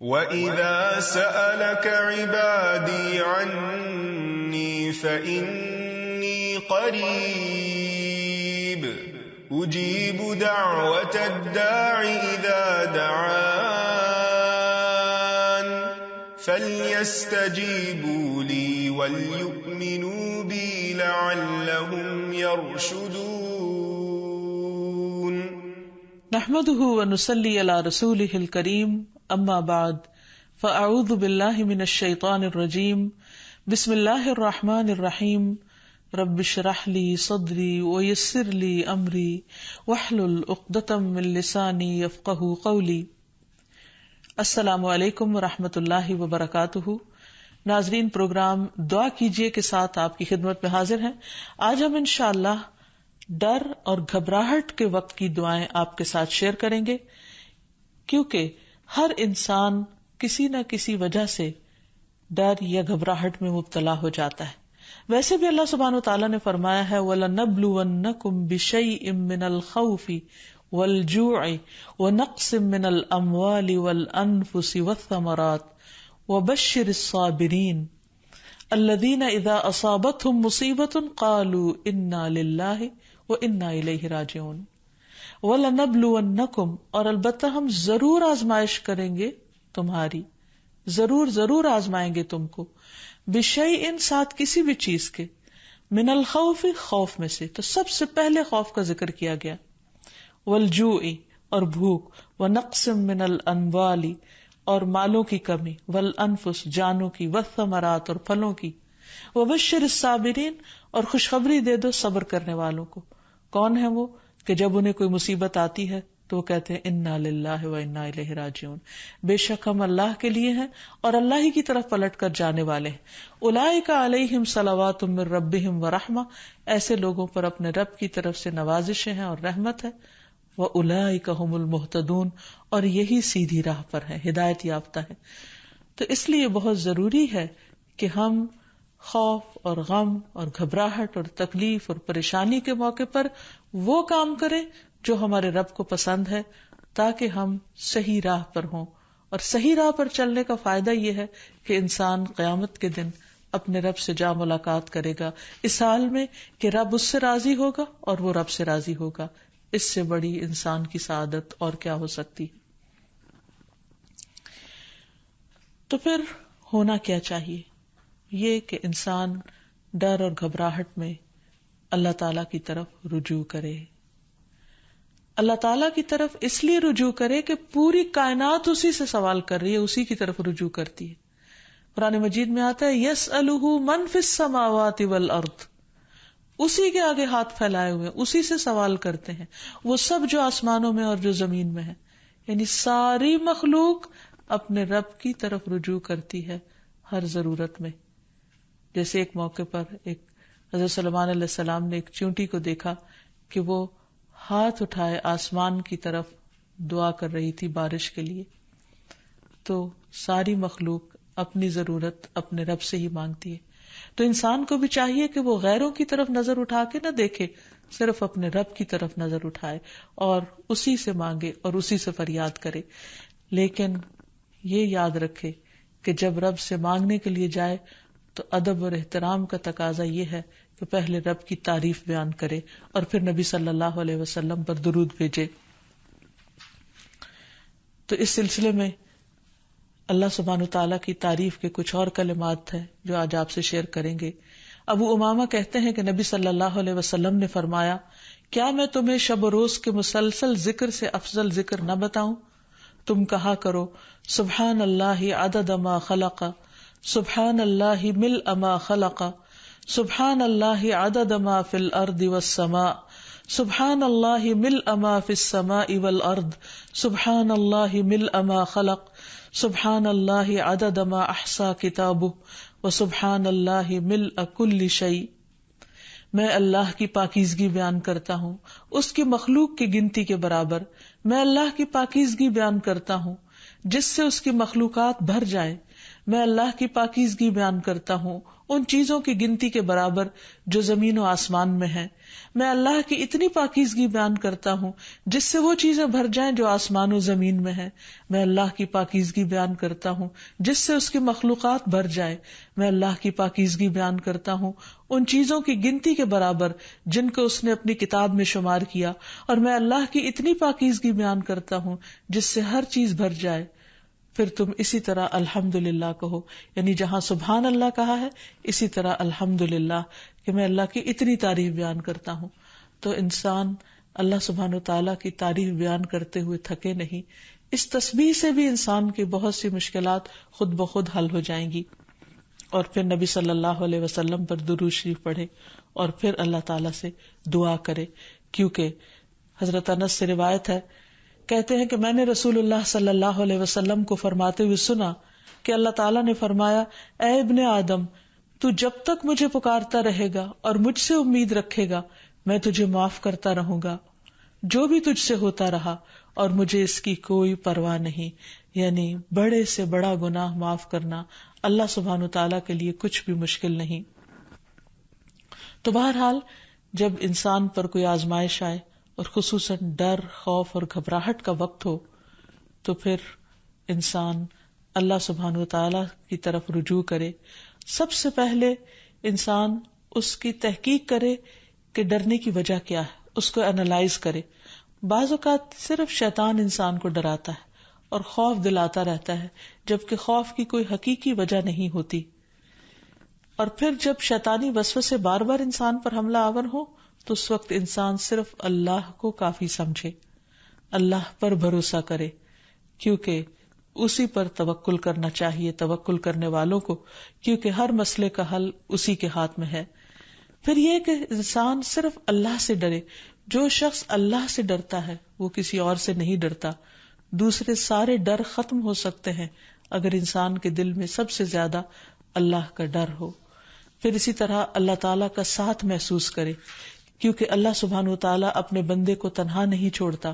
وَإِذَا سَأَلَكَ عِبَادِي عَنِّي فَإِنِّي قَرِيبٌ أُجِيبُ دَعْوَةَ الدَّاعِ إِذَا دَعَانِ فَلْيَسْتَجِيبُوا لِي وَلْيُؤْمِنُوا بِي لَعَلَّهُمْ يَرْشُدُونَ. نحمده ونصلي على رسوله الكريم، اما بعد فاعوذ باللہ من الشیطان الرجیم، بسم اللہ الرحمن الرحیم، رب اشرح لی صدری ویسر لی امری واحلل عقدۃ من لسانی یفقہوا قولی۔ السلام علیکم ورحمۃ اللہ وبرکاتہ۔ ناظرین، پروگرام دعا کیجئے کے ساتھ آپ کی خدمت میں حاضر ہیں۔ آج ہم انشاءاللہ ڈر اور گھبراہٹ کے وقت کی دعائیں آپ کے ساتھ شیئر کریں گے، کیونکہ ہر انسان کسی نہ کسی وجہ سے ڈر یا گھبراہٹ میں مبتلا ہو جاتا ہے۔ ویسے بھی اللہ سبحانہ وتعالیٰ نے فرمایا ہے وَلَنَبْلُوَنَّكُمْ بِشَيْءٍ مِّنَ الْخَوْفِ وَالْجُوعِ وَنَقْصٍ مِّنَ الْأَمْوَالِ وَالْأَنفُسِ وَالثَّمَرَاتِ وَبَشِّرِ الصَّابِرِينَ الَّذِينَ إِذَا أَصَابَتْهُمْ مُصِيبَةٌ قَالُوا إِنَّا لِلَّهِ وَإِنَّا إِلَيْهِ راجعون۔ وَلَنَبْلُوَنَّكُمْ، اور البتہ ہم ضرور آزمائش کریں گے تمہاری، ضرور آزمائیں گے تم کو، بِشَيْءٍ، ساتھ کسی بھی چیز کے، من الخوف، خوف میں سے، تو سب سے پہلے خوف کا ذکر کیا گیا، والجوع، اور بھوک، ونقص من الاموال، اور مالوں کی کمی، والانفس، جانوں کی، والثمرات، اور پھلوں کی، وبشر الصابرین، اور خوشخبری دے دو صبر کرنے والوں کو۔ کون ہے وہ کہ جب انہیں کوئی مصیبت آتی ہے تو وہ کہتے ہیں انا للہ و انا الیہ راجعون، بے شک ہم اللہ کے لیے ہیں اور اللہ ہی کی طرف پلٹ کر جانے والے ہیں۔ اولئک علیہم صلوات من ربہم ورحمہ، ایسے لوگوں پر اپنے رب کی طرف سے نوازشیں ہیں اور رحمت ہے۔ واولئک هم المہتدون، اور یہی سیدھی راہ پر ہے، ہدایت یافتہ ہے۔ تو اس لیے بہت ضروری ہے کہ ہم خوف اور غم اور گھبراہٹ اور تکلیف اور پریشانی کے موقع پر وہ کام کریں جو ہمارے رب کو پسند ہے، تاکہ ہم صحیح راہ پر ہوں۔ اور صحیح راہ پر چلنے کا فائدہ یہ ہے کہ انسان قیامت کے دن اپنے رب سے جا ملاقات کرے گا، اس حال میں کہ رب اس سے راضی ہوگا اور وہ رب سے راضی ہوگا۔ اس سے بڑی انسان کی سعادت اور کیا ہو سکتی۔ تو پھر ہونا کیا چاہیے؟ یہ کہ انسان ڈر اور گھبراہٹ میں اللہ تعالی کی طرف رجوع کرے۔ اللہ تعالیٰ کی طرف اس لیے رجوع کرے کہ پوری کائنات اسی سے سوال کر رہی ہے، اسی کی طرف رجوع کرتی ہے۔ قرآن مجید میں آتا ہے یسألہ من فی السماوات والارض، اسی کے آگے ہاتھ پھیلائے ہوئے، اسی سے سوال کرتے ہیں وہ سب جو آسمانوں میں اور جو زمین میں ہے۔ یعنی ساری مخلوق اپنے رب کی طرف رجوع کرتی ہے ہر ضرورت میں۔ جیسے ایک موقع پر ایک حضرت سلیمان علیہ السلام نے ایک چیونٹی کو دیکھا کہ وہ ہاتھ اٹھائے آسمان کی طرف دعا کر رہی تھی بارش کے لیے۔ تو ساری مخلوق اپنی ضرورت اپنے رب سے ہی مانگتی ہے۔ تو انسان کو بھی چاہیے کہ وہ غیروں کی طرف نظر اٹھا کے نہ دیکھے، صرف اپنے رب کی طرف نظر اٹھائے اور اسی سے مانگے اور اسی سے فریاد کرے۔ لیکن یہ یاد رکھے کہ جب رب سے مانگنے کے لیے جائے تو ادب اور احترام کا تقاضا یہ ہے کہ پہلے رب کی تعریف بیان کرے اور پھر نبی صلی اللہ علیہ وسلم پر درود بھیجے۔ تو اس سلسلے میں اللہ سبحانہ تعالیٰ کی تعریف کے کچھ اور کلمات ہیں جو آج آپ سے شیئر کریں گے۔ ابو امامہ کہتے ہیں کہ نبی صلی اللہ علیہ وسلم نے فرمایا، کیا میں تمہیں شب و روز کے مسلسل ذکر سے افضل ذکر نہ بتاؤں؟ تم کہا کرو سبحان اللہ عدد ما خلق، سبحان اللہ ملء ما خلق، سبحان اللہ عدد ما فی الارض والسماء، سبحان اللہ ملء ما فی السماء والارض، سبحان اللہ ملء ما خلق، سبحان اللہ عدد ما احصا کتابہ، وسبحان اللہ ملء کل شیء۔ میں اللہ کی پاکیزگی بیان کرتا ہوں اس کی مخلوق کی گنتی کے برابر، میں اللہ کی پاکیزگی بیان کرتا ہوں جس سے اس کی مخلوقات بھر جائے، میں اللہ کی پاکیزگی بیان کرتا ہوں ان چیزوں کی گنتی کے برابر جو زمین و آسمان میں ہیں. میں اللہ کی اتنی پاکیزگی بیان کرتا ہوں جس سے وہ چیزیں بھر جائیں جو آسمان و زمین میں ہیں. میں اللہ کی پاکیزگی بیان کرتا ہوں جس سے اس کی مخلوقات بھر جائے. میں اللہ کی پاکیزگی بیان کرتا ہوں ان چیزوں کی گنتی کے برابر جن کو اس نے اپنی کتاب میں شمار کیا. اور میں اللہ کی اتنی پاکیزگی بیان کرتا ہوں جس سے ہر چیز بھر جائے. پھر تم اسی طرح الحمدللہ کہو، یعنی جہاں سبحان اللہ کہا ہے اسی طرح الحمدللہ کہ میں اللہ کی اتنی تعریف بیان کرتا ہوں. تو انسان اللہ سبحانہ وتعالیٰ کی تعریف بیان کرتے ہوئے تھکے نہیں. اس تسبیح سے بھی انسان کی بہت سی مشکلات خود بخود حل ہو جائیں گی. اور پھر نبی صلی اللہ علیہ وسلم پر درود شریف پڑھے اور پھر اللہ تعالیٰ سے دعا کرے. کیونکہ حضرت انس سے روایت ہے، کہتے ہیں کہ میں نے رسول اللہ صلی اللہ علیہ وسلم کو فرماتے ہوئے سنا کہ اللہ تعالیٰ نے فرمایا، اے ابن آدم، تو جب تک مجھے پکارتا رہے گا اور مجھ سے امید رکھے گا میں تجھے معاف کرتا رہوں گا جو بھی تجھ سے ہوتا رہا، اور مجھے اس کی کوئی پرواہ نہیں. یعنی بڑے سے بڑا گناہ معاف کرنا اللہ سبحانہ تعالیٰ کے لیے کچھ بھی مشکل نہیں. تو بہرحال جب انسان پر کوئی آزمائش آئے اور خصوصاً ڈر، خوف اور گھبراہٹ کا وقت ہو تو پھر انسان اللہ سبحانہ وتعالیٰ کی طرف رجوع کرے. سب سے پہلے انسان اس کی تحقیق کرے کہ ڈرنے کی وجہ کیا ہے، اس کو انالائز کرے. بعض اوقات صرف شیطان انسان کو ڈراتا ہے اور خوف دلاتا رہتا ہے، جبکہ خوف کی کوئی حقیقی وجہ نہیں ہوتی. اور پھر جب شیطانی وسوسے بار بار انسان پر حملہ آور ہو تو اس وقت انسان صرف اللہ کو کافی سمجھے، اللہ پر بھروسہ کرے، کیونکہ اسی پر توکل کرنا چاہیے، توکل کرنے والوں کو، کیونکہ ہر مسئلے کا حل اسی کے ہاتھ میں ہے. پھر یہ کہ انسان صرف اللہ سے ڈرے. جو شخص اللہ سے ڈرتا ہے وہ کسی اور سے نہیں ڈرتا. دوسرے سارے ڈر ختم ہو سکتے ہیں اگر انسان کے دل میں سب سے زیادہ اللہ کا ڈر ہو. پھر اسی طرح اللہ تعالیٰ کا ساتھ محسوس کرے، کیونکہ اللہ سبحانہ وتعالیٰ اپنے بندے کو تنہا نہیں چھوڑتا.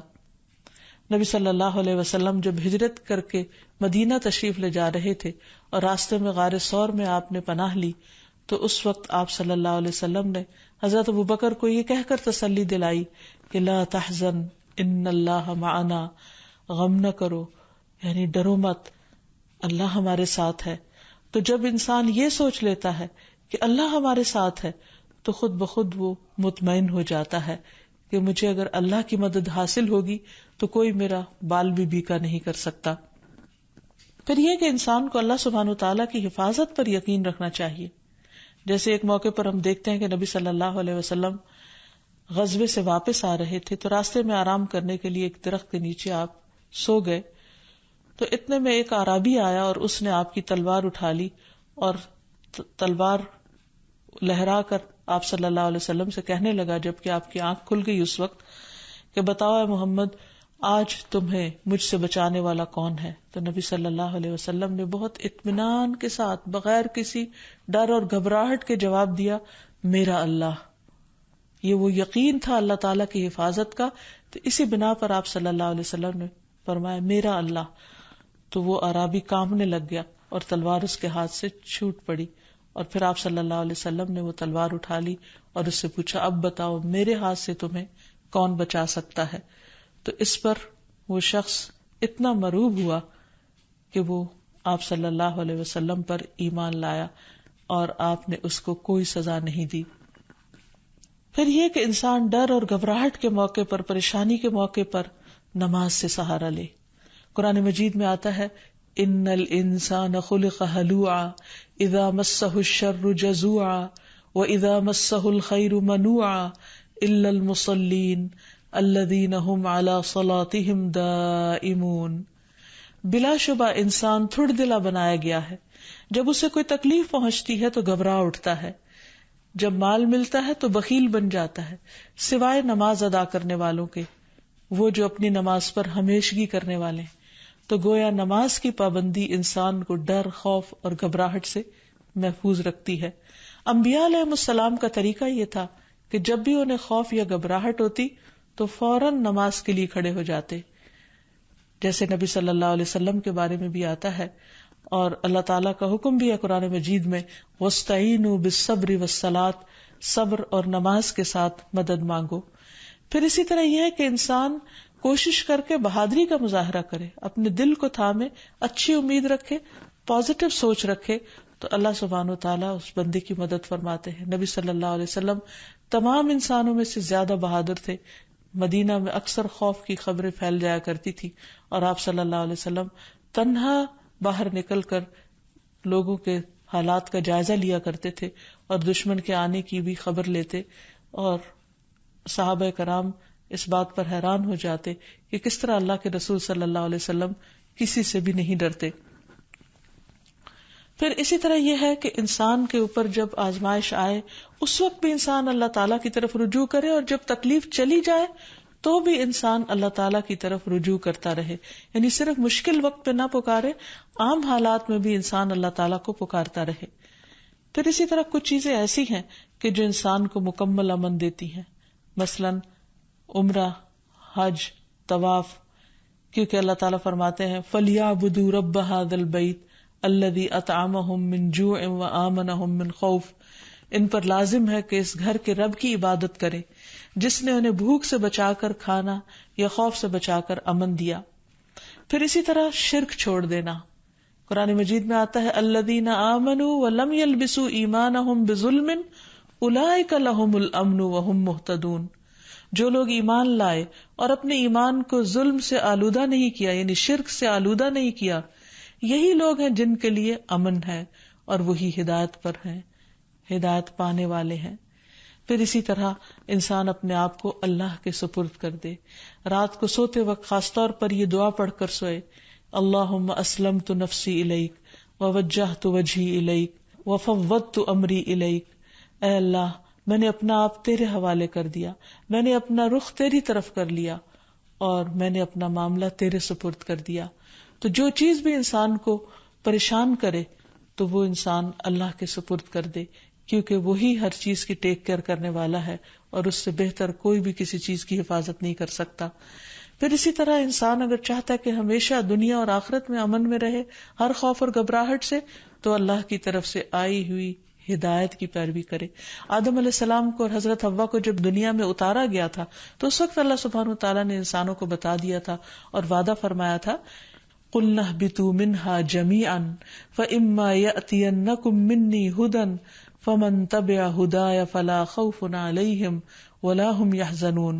نبی صلی اللہ علیہ وسلم جب ہجرت کر کے مدینہ تشریف لے جا رہے تھے اور راستے میں غار ثور میں آپ نے پناہ لی تو اس وقت آپ صلی اللہ علیہ وسلم نے حضرت ابوبکر کو یہ کہہ کر تسلی دلائی کہ لا تحزن ان اللہ معنا، غم نہ کرو، یعنی ڈرو مت، اللہ ہمارے ساتھ ہے. تو جب انسان یہ سوچ لیتا ہے کہ اللہ ہمارے ساتھ ہے تو خود بخود وہ مطمئن ہو جاتا ہے کہ مجھے اگر اللہ کی مدد حاصل ہوگی تو کوئی میرا بال بھی بیکا نہیں کر سکتا. پھر یہ کہ انسان کو اللہ سبحانہ وتعالیٰ کی حفاظت پر یقین رکھنا چاہیے. جیسے ایک موقع پر ہم دیکھتے ہیں کہ نبی صلی اللہ علیہ وسلم غزوے سے واپس آ رہے تھے تو راستے میں آرام کرنے کے لیے ایک درخت کے نیچے آپ سو گئے. تو اتنے میں ایک اعرابی آیا اور اس نے آپ کی تلوار اٹھا لی اور تلوار لہرا کر آپ صلی اللہ علیہ وسلم سے کہنے لگا، جبکہ آپ کی آنکھ کھل گئی اس وقت، کہ بتاؤ اے محمد آج تمہیں مجھ سے بچانے والا کون ہے؟ تو نبی صلی اللہ علیہ وسلم نے بہت اطمینان کے ساتھ بغیر کسی ڈر اور گھبراہٹ کے جواب دیا، میرا اللہ. یہ وہ یقین تھا اللہ تعالیٰ کی حفاظت کا. تو اسی بنا پر آپ صلی اللہ علیہ وسلم نے فرمایا میرا اللہ. تو وہ اعرابی کانپنے لگ گیا اور تلوار اس کے ہاتھ سے چھوٹ پڑی. اور پھر آپ صلی اللہ علیہ وسلم نے وہ تلوار اٹھا لی اور اس سے پوچھا، اب بتاؤ میرے ہاتھ سے تمہیں کون بچا سکتا ہے؟ تو اس پر وہ شخص اتنا مرعوب ہوا کہ وہ آپ صلی اللہ علیہ وسلم پر ایمان لایا اور آپ نے اس کو کوئی سزا نہیں دی. پھر یہ کہ انسان ڈر اور گھبراہٹ کے موقع پر، پریشانی کے موقع پر نماز سے سہارا لے. قرآن مجید میں آتا ہے ان الانسان خلق ہلوعا اذا مسہ الشر جزوعا واذا مسہ الخیر منوعا الا المصلین الذین هم علی صلاتهم دائمون. بلا شبہ انسان تھوڑ دلا بنایا گیا ہے، جب اسے کوئی تکلیف پہنچتی ہے تو گھبرا اٹھتا ہے، جب مال ملتا ہے تو بخیل بن جاتا ہے، سوائے نماز ادا کرنے والوں کے، وہ جو اپنی نماز پر ہمیشگی کرنے والے ہیں. تو گویا نماز کی پابندی انسان کو ڈر، خوف اور گھبراہٹ سے محفوظ رکھتی ہے. انبیاء علیہ السلام کا طریقہ یہ تھا کہ جب بھی انہیں خوف یا گھبراہٹ ہوتی تو فوراً نماز کے لیے کھڑے ہو جاتے. جیسے نبی صلی اللہ علیہ وسلم کے بارے میں بھی آتا ہے، اور اللہ تعالیٰ کا حکم بھی ہے قرآن مجید میں وَاسْتَعِینُوا بِالصَّبْرِ وَالصَّلَاةِ، صبر اور نماز کے ساتھ مدد مانگو. پھر اسی طرح یہ ہے کہ انسان کوشش کر کے بہادری کا مظاہرہ کرے، اپنے دل کو تھامے، اچھی امید رکھے، پازیٹو سوچ رکھے، تو اللہ سبحانہ وتعالیٰ اس بندے کی مدد فرماتے ہیں. نبی صلی اللہ علیہ وسلم تمام انسانوں میں سے زیادہ بہادر تھے. مدینہ میں اکثر خوف کی خبریں پھیل جایا کرتی تھی اور آپ صلی اللہ علیہ وسلم تنہا باہر نکل کر لوگوں کے حالات کا جائزہ لیا کرتے تھے اور دشمن کے آنے کی بھی خبر لیتے، اور صحابہ کرام اس بات پر حیران ہو جاتے کہ کس طرح اللہ کے رسول صلی اللہ علیہ وسلم کسی سے بھی نہیں ڈرتے. پھر اسی طرح یہ ہے کہ انسان کے اوپر جب آزمائش آئے اس وقت بھی انسان اللہ تعالیٰ کی طرف رجوع کرے، اور جب تکلیف چلی جائے تو بھی انسان اللہ تعالیٰ کی طرف رجوع کرتا رہے. یعنی صرف مشکل وقت پہ نہ پکارے، عام حالات میں بھی انسان اللہ تعالیٰ کو پکارتا رہے. پھر اسی طرح کچھ چیزیں ایسی ہیں کہ جو انسان کو مکمل امن دیتی ہیں، مثلاً عمرہ، حج، طواف، کیونکہ اللہ تعالیٰ فرماتے ہیں فَلْيَعْبُدُوا رَبَّ هَذَا الْبَيْتِ الَّذِي أَطْعَمَهُم مِّن جُوعٍ وَآمَنَهُم مِّن خَوْفٍ. ان پر لازم ہے کہ اس گھر کے رب کی عبادت کریں جس نے انہیں بھوک سے بچا کر کھانا یا خوف سے بچا کر امن دیا. پھر اسی طرح شرک چھوڑ دینا. قرآن مجید میں آتا ہے الذین آمنوا ولم یلبسوا ایمانہم بظلم اولئک لہم الامن وہم مہتدون. جو لوگ ایمان لائے اور اپنے ایمان کو ظلم سے آلودہ نہیں کیا، یعنی شرک سے آلودہ نہیں کیا، یہی لوگ ہیں جن کے لیے امن ہے اور وہی ہدایت پر ہیں، ہدایت پانے والے ہیں. پھر اسی طرح انسان اپنے آپ کو اللہ کے سپرد کر دے. رات کو سوتے وقت خاص طور پر یہ دعا پڑھ کر سوئے اللہم اسلمت نفسی الیک ووجہت وجہی الیک وفوضت امری الیک. اے اللہ، میں نے اپنا آپ تیرے حوالے کر دیا، میں نے اپنا رخ تیری طرف کر لیا اور میں نے اپنا معاملہ تیرے سپرد کر دیا. تو جو چیز بھی انسان کو پریشان کرے تو وہ انسان اللہ کے سپرد کر دے، کیونکہ وہی ہر چیز کی ٹیک کیئر کرنے والا ہے اور اس سے بہتر کوئی بھی کسی چیز کی حفاظت نہیں کر سکتا. پھر اسی طرح انسان اگر چاہتا ہے کہ ہمیشہ دنیا اور آخرت میں امن میں رہے ہر خوف اور گھبراہٹ سے، تو اللہ کی طرف سے آئی ہوئی ہدایت کی پیروی کرے. آدم علیہ السلام کو اور حضرت حوا کو جب دنیا میں اتارا گیا تھا تو اس وقت اللہ سبحانہ وتعالیٰ نے انسانوں کو بتا دیا تھا اور وعدہ فرمایا تھا قُلْنَا اهْبِطُوا مِنْهَا جَمِيعًا فَإِمَّا يَأْتِيَنَّكُم مِّنِّي هُدًى فَمَن تَبِعَ هُدَايَ فَلَا خَوْفٌ عَلَيْهِمْ وَلَا هُمْ يَحْزَنُونَ.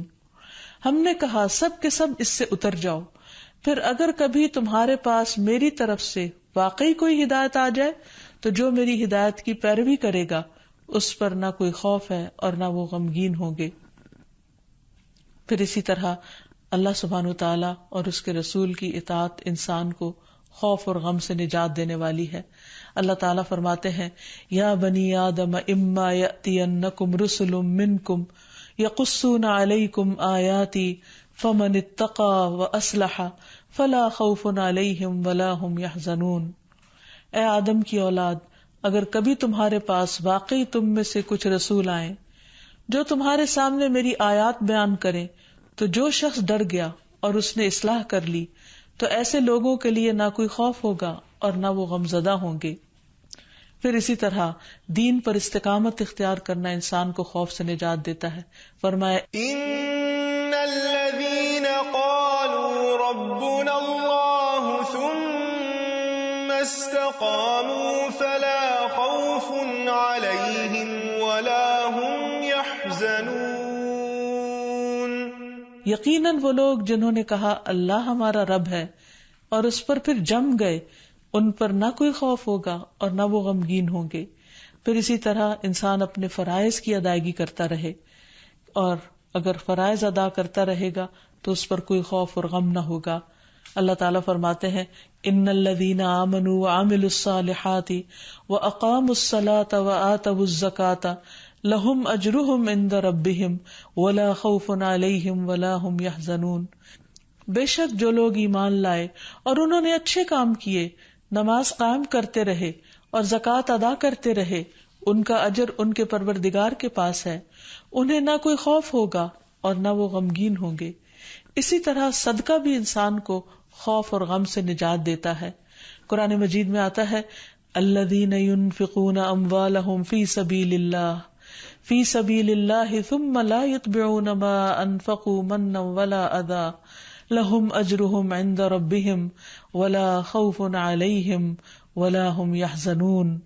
ہم نے کہا سب کے سب اس سے اتر جاؤ، پھر اگر کبھی تمہارے پاس میری طرف سے واقعی کوئی ہدایت آ جائے تو جو میری ہدایت کی پیروی کرے گا اس پر نہ کوئی خوف ہے اور نہ وہ غمگین ہوں گے. پھر اسی طرح اللہ سبحانہ وتعالیٰ اور اس کے رسول کی اطاعت انسان کو خوف اور غم سے نجات دینے والی ہے. اللہ تعالیٰ فرماتے ہیں یا بنی آدم اما یأتینکم رسل منکم یقصون علیکم آیاتی فمن اتقی واصلح فلا خوف علیہم ولا ہم یحزنون. اے آدم کی اولاد، اگر کبھی تمہارے پاس واقعی تم میں سے کچھ رسول آئیں جو تمہارے سامنے میری آیات بیان کریں، تو جو شخص ڈر گیا اور اس نے اصلاح کر لی تو ایسے لوگوں کے لیے نہ کوئی خوف ہوگا اور نہ وہ غمزدہ ہوں گے. پھر اسی طرح دین پر استقامت اختیار کرنا انسان کو خوف سے نجات دیتا ہے. فرمایا ان الذين قالوا ربنا الله ثم استقاموا فلا خوف عليهم ولا هم يحزنون. یقیناً وہ لوگ جنہوں نے کہا اللہ ہمارا رب ہے اور اس پر پھر جم گئے، ان پر نہ کوئی خوف ہوگا اور نہ وہ غمگین ہوں گے. پھر اسی طرح انسان اپنے فرائض کی ادائیگی کرتا رہے، اور اگر فرائض ادا کرتا رہے گا تو اس پر کوئی خوف اور غم نہ ہوگا. اللہ تعالیٰ فرماتے ہیں ان الذین آمنوا وعملوا الصالحات واقاموا الصلاة وآتوا الزکاة لہم اجرہم عند ربہم ولا خوف علیہم ولا ہم یحزنون. بے شک جو لوگ ایمان لائے اور انہوں نے اچھے کام کیے، نماز قائم کرتے رہے اور زکوٰۃ ادا کرتے رہے، ان کا اجر ان کے پروردگار کے پاس ہے، انہیں نہ کوئی خوف ہوگا اور نہ وہ غمگین ہوں گے. اسی طرح صدقہ بھی انسان کو خوف اور غم سے نجات دیتا ہے. قرآن مجید میں آتا ہے الذین ينفقون اموالهم فی سبیل اللہ ثم لا يتبعون ما انفقوا منا ولا اذى لهم اجرهم عند ربهم ولا خوف علیہم ولا هم يحزنون.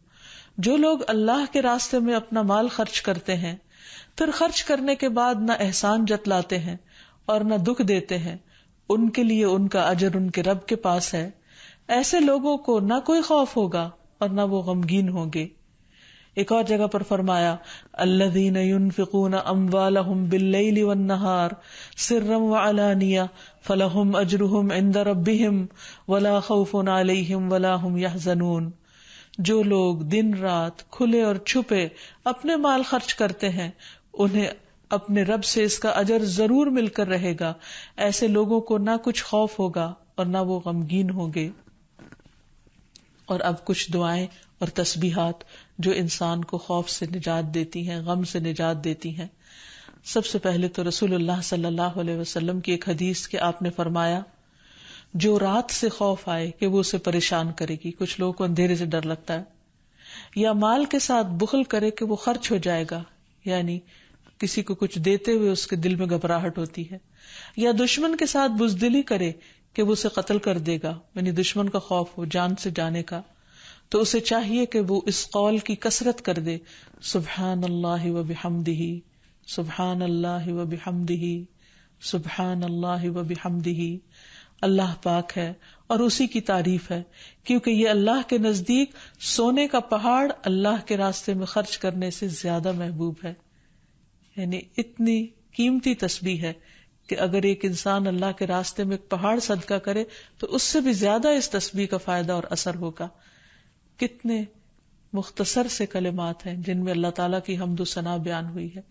جو لوگ اللہ کے راستے میں اپنا مال خرچ کرتے ہیں پھر خرچ کرنے کے بعد نہ احسان جتلاتے ہیں اور نہ دکھ دیتے ہیں، ان کے لیے ان کا اجر ان کے رب کے پاس ہے. ایسے لوگوں کو نہ کوئی خوف ہوگا اور نہ وہ غمگین ہوں گے. ایک اور جگہ پر فرمایا الذین ينفقون اموالهم باللیل والنہار سرا وعلانیہ فلہم اجرہم عند ربہم ولا خوف علیہم ولا هم يحزنون. جو لوگ دن رات کھلے اور چھپے اپنے مال خرچ کرتے ہیں انہیں اپنے رب سے اس کا اجر ضرور مل کر رہے گا. ایسے لوگوں کو نہ کچھ خوف ہوگا اور نہ وہ غمگین ہوں گے. اور اب کچھ دعائیں اور تسبیحات جو انسان کو خوف سے نجات دیتی ہیں، غم سے نجات دیتی ہیں. سب سے پہلے تو رسول اللہ صلی اللہ علیہ وسلم کی ایک حدیث کہ آپ نے فرمایا جو رات سے خوف آئے کہ وہ اسے پریشان کرے گی، کچھ لوگوں کو اندھیرے سے ڈر لگتا ہے، یا مال کے ساتھ بخل کرے کہ وہ خرچ ہو جائے گا، یعنی کسی کو کچھ دیتے ہوئے اس کے دل میں گھبراہٹ ہوتی ہے، یا دشمن کے ساتھ بزدلی کرے کہ وہ اسے قتل کر دے گا، یعنی دشمن کا خوف ہو جان سے جانے کا، تو اسے چاہیے کہ وہ اس قول کی کثرت کر دے سبحان اللہ و بحمدہ سبحان اللہ و بحمدہ سبحان اللہ و بحمدہ. اللہ پاک ہے اور اسی کی تعریف ہے، کیونکہ یہ اللہ کے نزدیک سونے کا پہاڑ اللہ کے راستے میں خرچ کرنے سے زیادہ محبوب ہے. یعنی اتنی قیمتی تسبیح ہے کہ اگر ایک انسان اللہ کے راستے میں ایک پہاڑ صدقہ کرے تو اس سے بھی زیادہ اس تسبیح کا فائدہ اور اثر ہوگا. کتنے مختصر سے کلمات ہیں جن میں اللہ تعالیٰ کی حمد و ثنا بیان ہوئی ہے.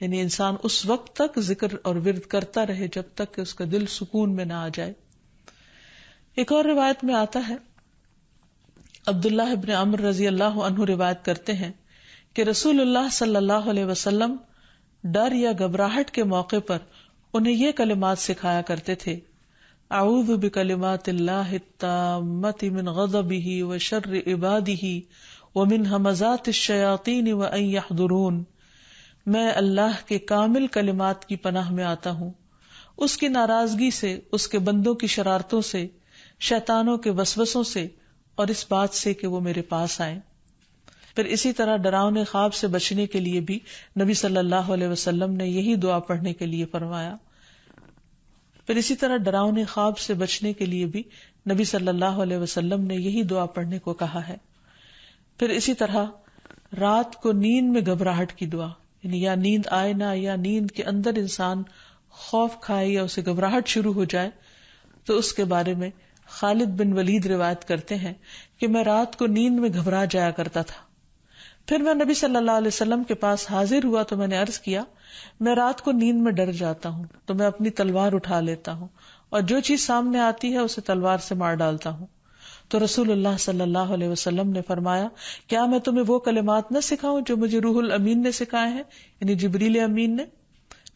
یعنی انسان اس وقت تک ذکر اور ورد کرتا رہے جب تک کہ اس کا دل سکون میں نہ آ جائے. ایک اور روایت میں آتا ہے عبداللہ ابن عمر رضی اللہ عنہ روایت کرتے ہیں کہ رسول اللہ صلی اللہ علیہ وسلم ڈر یا گھبراہٹ کے موقع پر انہیں یہ کلمات سکھایا کرتے تھے اعوذ بکلمات اللہ التامۃ من غضبہ وشر عبادہ ومن ہمزات الشیاطین وان یحضرون. میں اللہ کے کامل کلمات کی پناہ میں آتا ہوں، اس کی ناراضگی سے، اس کے بندوں کی شرارتوں سے، شیطانوں کے وسوسوں سے، اور اس بات سے کہ وہ میرے پاس آئیں. پھر اسی طرح ڈراؤنے خواب سے بچنے کے لیے بھی نبی صلی اللہ علیہ وسلم نے یہی دعا پڑھنے کے لیے فرمایا. پھر اسی طرح ڈراؤنے خواب سے بچنے کے لیے بھی نبی صلی اللہ علیہ وسلم نے یہی دعا پڑھنے کو کہا ہے. پھر اسی طرح رات کو نیند میں گھبراہٹ کی دعا، یعنی یا نیند آئے نہ، یا نیند کے اندر انسان خوف کھائے یا اسے گھبراہٹ شروع ہو جائے، تو اس کے بارے میں خالد بن ولید روایت کرتے ہیں کہ میں رات کو نیند میں گھبرا جایا کرتا تھا. پھر میں نبی صلی اللہ علیہ وسلم کے پاس حاضر ہوا تو میں نے عرض کیا میں رات کو نیند میں ڈر جاتا ہوں تو میں اپنی تلوار اٹھا لیتا ہوں اور جو چیز سامنے آتی ہے اسے تلوار سے مار ڈالتا ہوں. تو رسول اللہ صلی اللہ علیہ وسلم نے فرمایا کیا میں تمہیں وہ کلمات نہ سکھاؤں جو مجھے روح الامین نے سکھائے ہیں، یعنی جبریل امین نے؟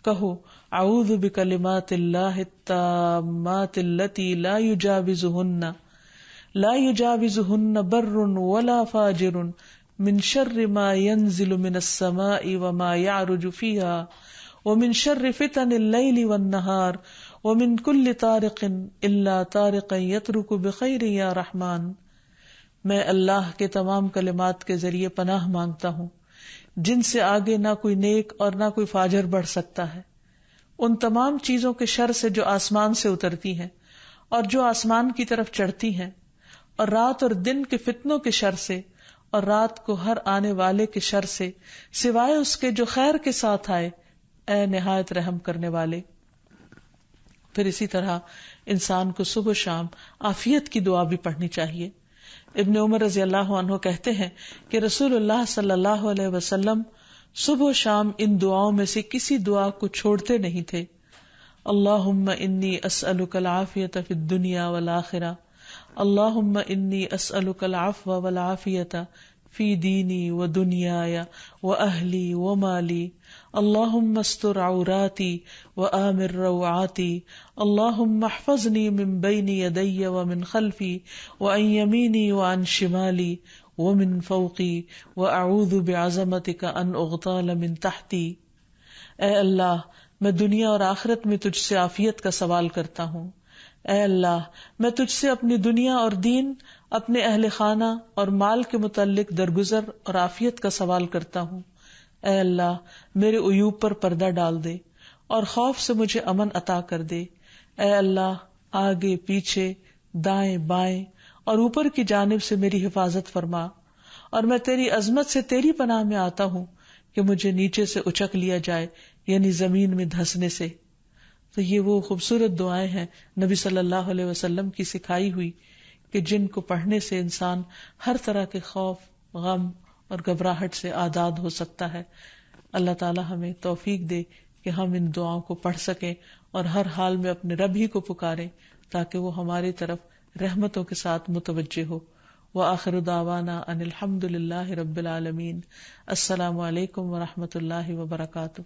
کہو اعوذ بکلمات اللہ التامات التی لا یجاوزہن بر ولا فاجر من شر ما ينزل من السماء وما يعرج فيها ومن شر فتن الليل والنهار ومن كل طارق الا طارقا يترك بخير يا رحمن. میں اللہ کے تمام کلمات کے ذریعے پناہ مانگتا ہوں جن سے آگے نہ کوئی نیک اور نہ کوئی فاجر بڑھ سکتا ہے، ان تمام چیزوں کے شر سے جو آسمان سے اترتی ہیں اور جو آسمان کی طرف چڑھتی ہیں، اور رات اور دن کے فتنوں کے شر سے، اور رات کو ہر آنے والے کے شر سے، سوائے اس کے جو خیر کے ساتھ آئے، اے نہایت رحم کرنے والے. پھر اسی طرح انسان کو صبح شام عافیت کی دعا بھی پڑھنی چاہیے. ابن عمر رضی اللہ عنہ کہتے ہیں کہ رسول اللہ صلی اللہ علیہ وسلم صبح و شام ان دعاؤں میں سے کسی دعا کو چھوڑتے نہیں تھے. اللہم انی اسألک العافیۃ فی الدنیا والآخرہ، اللہم انی اسألک العفو والعافیۃ فی دینی و دنیای و اہلی و مالی، اللہم استر عوراتی و آمر روعاتی، اللہم احفظنی من بین یدی و من خلفی و عن یمینی و عن شمالی ومن فوقی واعوذ بعظمتک ان اغتال من تحتی۔ اے اللہ، میں دنیا اور آخرت میں تجھ سے عافیت کا سوال کرتا ہوں۔ اے اللہ، میں تجھ سے اپنی دنیا اور دین، اپنے اہل خانہ اور مال کے متعلق درگزر اور عافیت کا سوال کرتا ہوں۔ اے اللہ، میرے عیوب پر پردہ ڈال دے اور خوف سے مجھے امن عطا کر دے۔ اے اللہ، آگے پیچھے، دائیں بائیں اور اوپر کی جانب سے میری حفاظت فرما، اور میں تیری عظمت سے تیری پناہ میں آتا ہوں کہ مجھے نیچے سے اچک لیا جائے، یعنی زمین میں دھنسنے سے۔ تو یہ وہ خوبصورت دعائیں ہیں نبی صلی اللہ علیہ وسلم کی سکھائی ہوئی کہ جن کو پڑھنے سے انسان ہر طرح کے خوف، غم اور گھبراہٹ سے آزاد ہو سکتا ہے۔ اللہ تعالی ہمیں توفیق دے کہ ہم ان دعاؤں کو پڑھ سکیں اور ہر حال میں اپنے رب ہی کو پکاریں تاکہ وہ ہماری طرف رحمتوں کے ساتھ متوجہ ہو۔ وآخر دعوانا ان الحمد للہ رب العالمین۔ السلام علیکم ورحمۃ اللہ وبرکاتہ۔